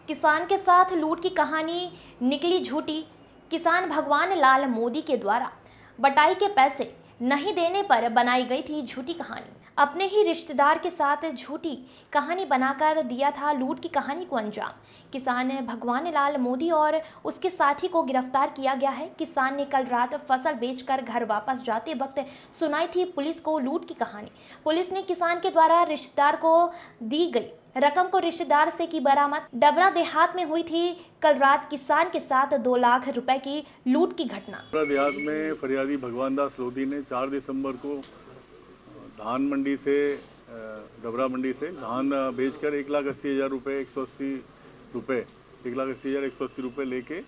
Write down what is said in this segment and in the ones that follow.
किसान के साथ लूट की कहानी निकली झूठी। किसान भगवान लाल मोदी के द्वारा बटाई के पैसे नहीं देने पर बनाई गई थी झूठी कहानी। अपने ही रिश्तेदार के साथ झूठी कहानी बनाकर दिया था लूट की कहानी को अंजाम। किसान भगवान लाल मोदी और उसके साथी को गिरफ्तार किया गया है। किसान ने कल रात फसल बेचकर घर वापस जाते वक्त सुनाई थी पुलिस को लूट की कहानी। पुलिस ने किसान के द्वारा रिश्तेदार को दी गई रकम को रिश्तेदार से की बरामद। डबरा देहात में हुई थी कल रात किसान के साथ 2 लाख रुपए की लूट की घटना। डबरा देहात में फरियादी भगवान दास लोधी ने 4 दिसंबर को धान मंडी से डबरा मंडी से धान बेचकर 1,80,000 रुपये 180 रुपये 1,80,180 रुपये लेके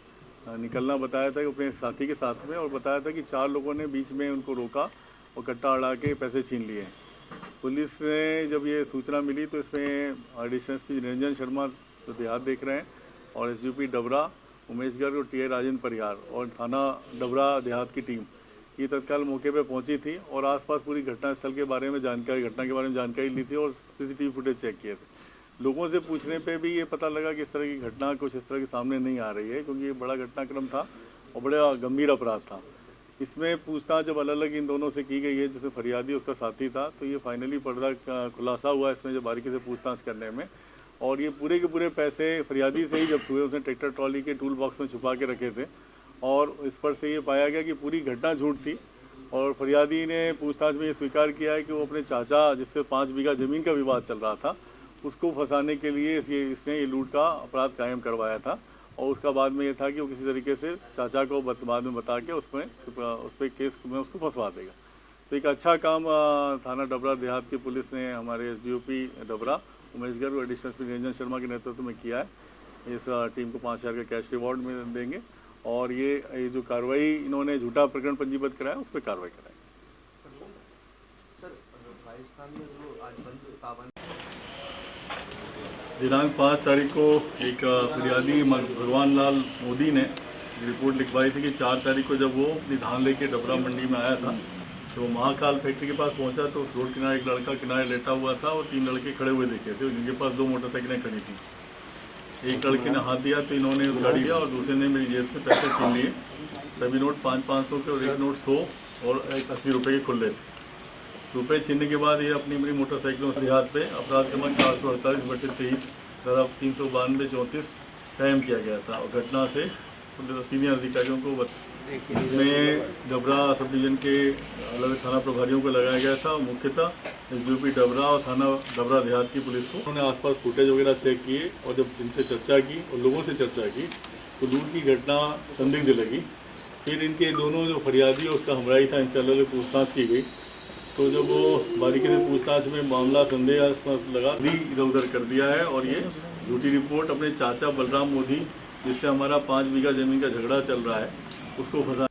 निकलना बताया था अपने साथी के साथ में, और बताया था कि 4 लोगों ने बीच में उनको रोका और कट्टा अड़ा के पैसे छीन लिए। पुलिस ने जब ये सूचना मिली तो इसमें एडिशनल एसपी निरंजन शर्मा जो देहात देख रहे हैं और एसडीओपी डबरा उमेश गर्ग और टीआई राजेंद्र परिहार और थाना डबरा देहात की टीम ये तत्काल मौके पे पहुंची थी और आसपास पूरी घटना के बारे में जानकारी ली थी और सीसीटीवी फुटेज चेक किए थे। लोगों से पूछने पे भी ये पता लगा कि इस तरह की घटना कुछ इस तरह के सामने नहीं आ रही है, क्योंकि ये बड़ा घटनाक्रम था और बड़ा गंभीर अपराध था। इसमें पूछताछ जब अलग अलग इन दोनों से की गई है, जिसमें फरियादी उसका साथी था, तो ये फाइनली पर्दा खुलासा हुआ इसमें जब बारीकी से पूछताछ करने में। और ये पूरे के पूरे पैसे फरियादी से ही जब्त हुए, उसने ट्रैक्टर ट्रॉली के टूल बॉक्स में छुपा के रखे थे और इस पर से ये पाया गया कि पूरी घटना झूठ थी। और फरियादी ने पूछताछ में ये स्वीकार किया है कि वो अपने चाचा, जिससे 5 बीघा ज़मीन का विवाद चल रहा था, उसको फंसाने के लिए इसने ये लूट का अपराध कायम करवाया था। और उसका बाद में ये था कि वो किसी तरीके से चाचा को बाद में बता के उस पर केस में उसको फंसवा देगा। तो एक अच्छा काम थाना डबरा देहात की पुलिस ने हमारे एसडीओपी डबरा उमेश गर्ग और एडिशनल एसपी निरंजन शर्मा के नेतृत्व में किया है। इस टीम को 5,000 का कैश रिवॉर्ड में देंगे और ये जो कार्रवाई इन्होंने झूठा प्रकरण पंजीबद्ध कराया उस पर कार्रवाई कराएंगे। दिनांक 5 तारीख को एक फरियादी भगवान लाल मोदी ने रिपोर्ट लिखवाई थी कि 4 तारीख को जब वो अपनी धान लेके डबरा मंडी में आया था तो महाकाल फैक्ट्री के पास पहुंचा तो उस रोड किनारे एक लड़का किनारे लेटा हुआ था और 3 लड़के खड़े हुए देखे थे, जिनके पास 2 मोटरसाइकिलें खड़ी थी। एक लड़के ने हाथ दिया तो इन्होंने गाड़ी लिया और दूसरे ने मेरी जेब से पैसे छीन लिए। सभी नोट 500 के और एक नोट 100 और एक 80 रुपये के खुले थे। रुपये छीनने के बाद ये अपनी मेरी मोटरसाइकिलों से देहात पे अपराध क्रमांक 448/23 धारा 392-34 कायम किया गया था और घटना से सीनियर अधिकारियों को इसमें डबरा सब डिवीजन के अलग थाना प्रभारियों को लगाया गया था। मुख्यतः एसडीओपी डबरा और थाना डबरा देहात की पुलिस को उन्होंने आसपास फुटेज वगैरह चेक किए और जब जिनसे चर्चा की और लोगों से चर्चा की तो लूट की घटना संदिग्ध लगी। फिर इनके दोनों जो फरियादी और उसका हमराही था, इनसे अलग अलग पूछताछ की गई तो जब वो बारीकी से पूछताछ में मामला संदेहास्पद लगा इधर उधर कर दिया है और ये झूठी रिपोर्ट अपने चाचा बलराम मोदी, जिससे हमारा 5 बीघा ज़मीन का झगड़ा चल रहा है, उसको फंसा